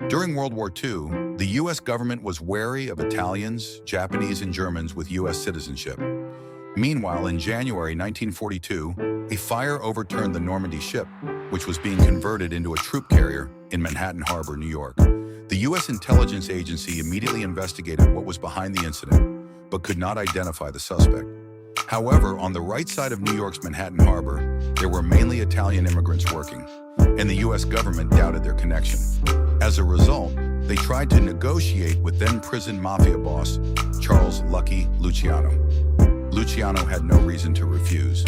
During World War II, the U.S. government was wary of Italians, Japanese, and Germans with U.S. citizenship. Meanwhile, in January 1942, a fire overturned the Normandy ship, which was being converted into a troop carrier in Manhattan Harbor, New York. The U.S. intelligence agency immediately investigated what was behind the incident, but could not identify the suspect. However, on the right side of New York's Manhattan Harbor, there were mainly Italian immigrants working, and the U.S. government doubted their connection. As a result, they tried to negotiate with then-prison mafia boss Charles "Lucky" Luciano. Luciano had no reason to refuse.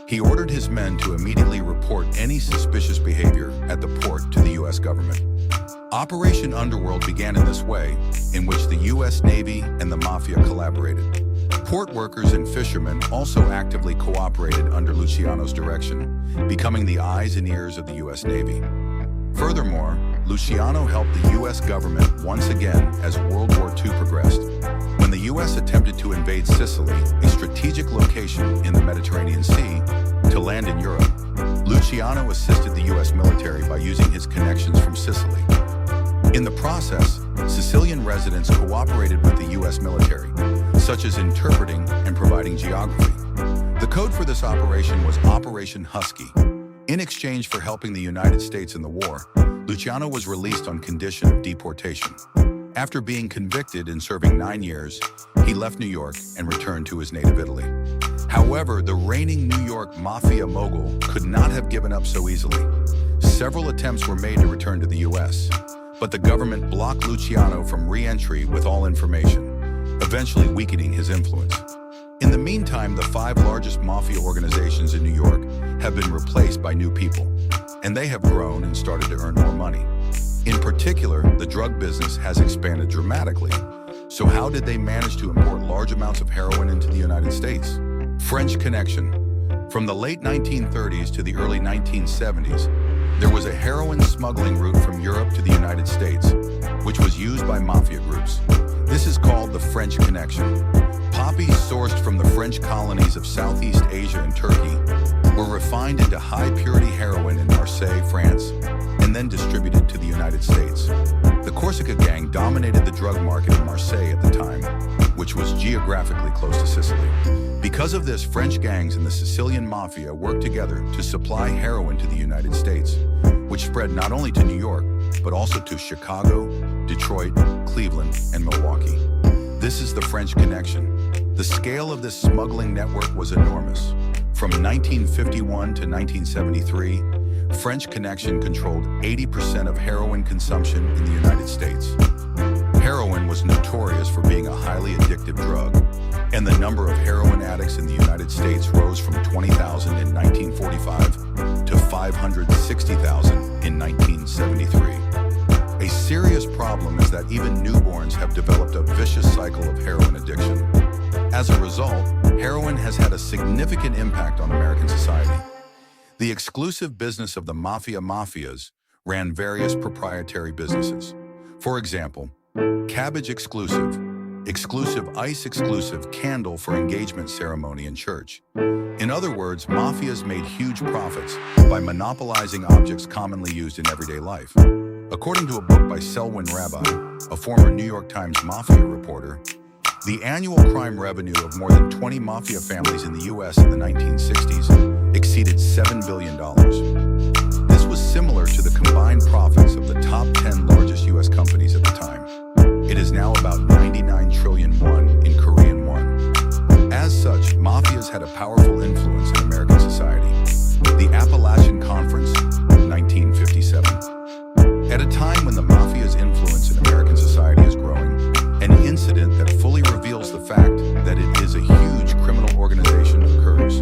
He ordered his men to immediately report any suspicious behavior at the port to the U.S. government. Operation Underworld began in this way, in which the U.S. Navy and the mafia collaborated. Port workers and fishermen also actively cooperated under Luciano's direction, becoming the eyes and ears of the U.S. Navy. Furthermore, Luciano helped the U.S. government once again as World War II progressed. When the U.S. attempted to invade Sicily, a strategic location in the Mediterranean Sea, to land in Europe, Luciano assisted the U.S. military by using his connections from Sicily. In the process, Sicilian residents cooperated with the U.S. military, such as interpreting and providing geography. The code for this operation was Operation Husky. In exchange for helping the United States in the war, Luciano was released on condition of deportation. After being convicted and serving 9 years, he left New York and returned to his native Italy. However, the reigning New York mafia mogul could not have given up so easily. Several attempts were made to return to the U.S., but the government blocked Luciano from re-entry with all information, eventually weakening his influence. In the meantime, the 5 largest mafia organizations in New York have been replaced by new people, and they have grown and started to earn more money. In particular, the drug business has expanded dramatically. So how did they manage to import large amounts of heroin into the United States? French connection. From the late 1930s to the early 1970s, there was a heroin smuggling route from Europe to the United States, which was used by mafia groups. This is called the French connection. Poppies sourced from the French colonies of Southeast Asia and Turkey were refined into high-purity heroin in Marseille, France, and then distributed to the United States. The Corsica gang dominated the drug market in Marseille at the time, which was geographically close to Sicily. Because of this, French gangs and the Sicilian mafia worked together to supply heroin to the United States, which spread not only to New York, but also to Chicago, Detroit, Cleveland, and Milwaukee. This is the French connection. The scale of this smuggling network was enormous. From 1951 to 1973, French Connection controlled 80% of heroin consumption in the United States. Heroin was notorious for being a highly addictive drug, and the number of heroin addicts in the United States rose from 20,000 in 1945 to 560,000 in 1973. A serious problem is that even newborns have developed a vicious cycle of heroin addiction. As a result, heroin has had a significant impact on American society. The exclusive business of the mafias ran various proprietary businesses. For example, Cabbage Exclusive, Exclusive Ice Exclusive Candle for engagement ceremony in church. In other words, mafias made huge profits by monopolizing objects commonly used in everyday life. According to a book by Selwyn Rabbi, a former New York Times mafia reporter, the annual crime revenue of more than 20 mafia families in the U.S. in the 1960s exceeded $7 billion. This was similar to the combined profits of the top 10 largest U.S. companies at the time. It is now about 99 trillion won in Korean won. As such, mafias had a powerful influence in American society. The Appalachian Conference, 1957. At a time when the mafia's influence in American society is growing, an incident that fully reveals the fact that it is a huge criminal organization occurs.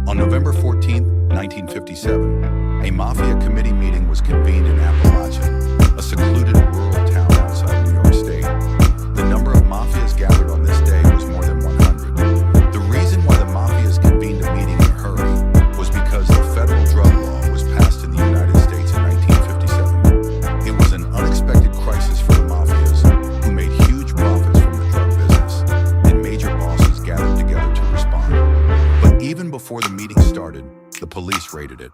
On November 14, 1957, a mafia committee meeting was convened in Appalachia, a secluded rural town outside New York State. The number of mafias gathered on this day was more than 100. The reason why the mafias convened a meeting in a hurry was because the federal drug law was passed in the United States in 1957. It was an unexpected crisis for the mafias, who made huge profits from the drug business, and major bosses gathered together to respond. But even before the meeting started, the police raided it.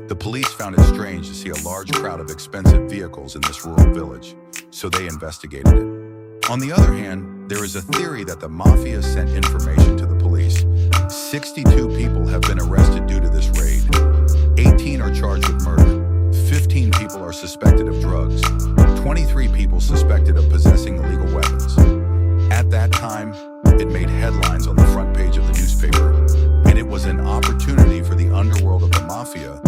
The police found it strange to see a large crowd of expensive vehicles in this rural village. so they investigated it. On the other hand, there is a theory that the mafia sent information to the police. 62 people have been arrested due to this raid. 18 are charged with murder. 15 people are suspected of drugs. 23 people suspected of possessing illegal weapons. At that time, it made headlines on the front page of the newspaper, and it was an opportunity for the underworld of the mafia